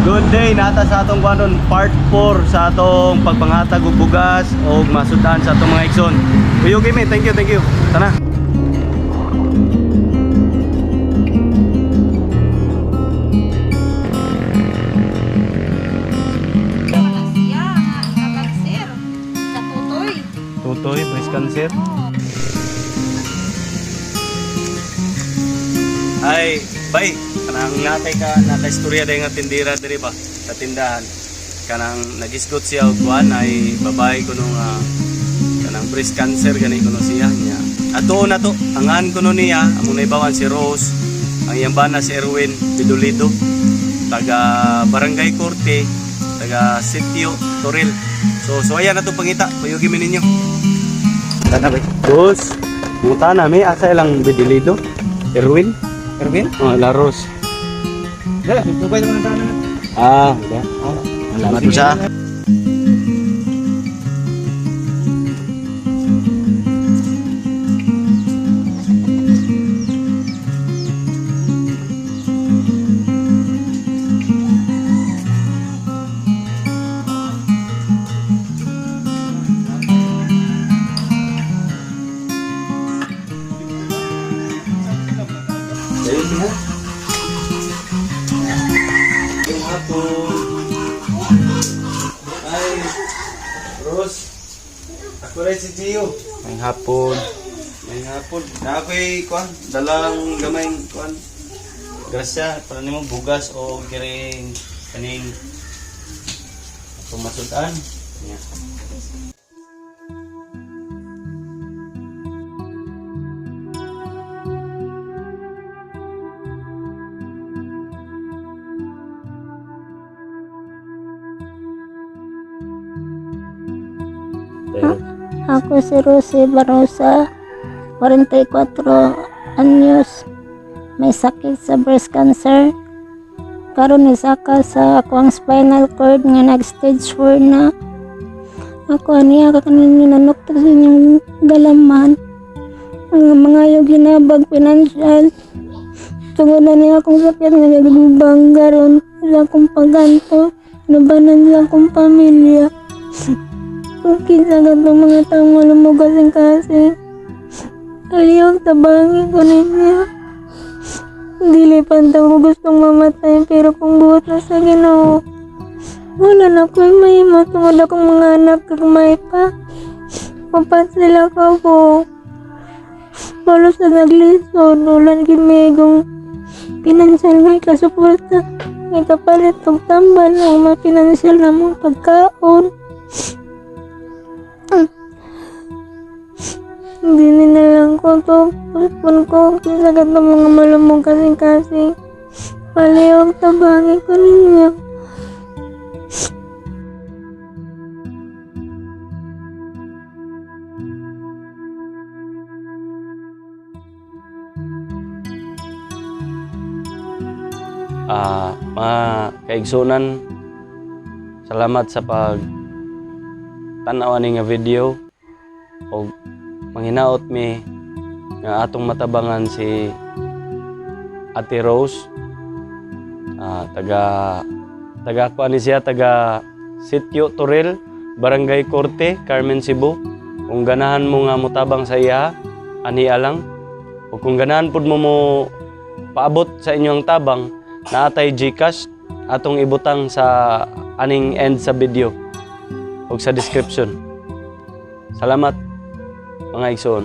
Good day, nata sa atong kwanon part 4 sa atong pagpanghatag og bugas o masudan sa atong mga igsoon. Uyo Kimi, thank you. Tana. Tutoy, breast cancer. Ay, bay, kanang natay istorya dahil nga tindira diri ba sa tindahan. Kanang nagisgot siya og kuan ay babae kuno nga kanang breast cancer gani kuno siya niya. Ato na to, angan kuno niya, amo na ibawan si Rose, ang iyang bana si Erwin Bidolido, taga Barangay Corte, taga Sitio Toril. So ayan na to pangita, payugi mi ninyo. Tana bay. Dos. Muta na mi asa ilang Bidolido. Erwin? Oh, Laros. Dala, tubay naman ang daan na. Okay. Salamat po sa. Yung hapon. Ay, Rose. Ako rin si Gio. May hapon. Na ako'y kuan, dalang gamay kuan. Grasya, para nimo bugas o kiring kaning pumasudan. Yeah. Ako si Rosie Barosa, 44 anyos, may sakit sa breast cancer. Karon isaka sa akong spinal cord nga nag-stage 4 na. Ako niya kakanin nanukto sa inyong galaman. Ang mga yung ginabag financial. Tungod na niya akong sakit nga nagbubang garon sa akong pagganto. Nabanan sa akong pamilya. Kung kinsa gatong mga taong malumugas kasi aliyaw tabangin ko ninyo. Dili pantang ko gustong mamatay pero kung buot na sa Ginoo wala na ko'y may matungod akong mga anak kag may pa. Papat sila ka po. Malos na naglisod ulan kimigong pinansyal nga ikasuporta. May kapalit og tambal ang mga pinansyal na mong pagkaon. Hindi na lang ko to. Puspon ko. Kinsagat ng mga malumong kasing-kasing. Palihog tabangin ko ninyo. Mga kaigsunan, salamat sa pag tanaw ni nga video o manghinaot mi nga atong matabangan si Ate Rose, taga kuan ni siya, taga Sitio Toril, Barangay Corte, Carmen, Cebu. Kung ganahan mo nga mutabang sa iya, aniya lang. O kung ganahan pud mo paabot sa inyong tabang, naatay GCash atong ibutang sa aning end sa video o sa description. Salamat mga igsoon.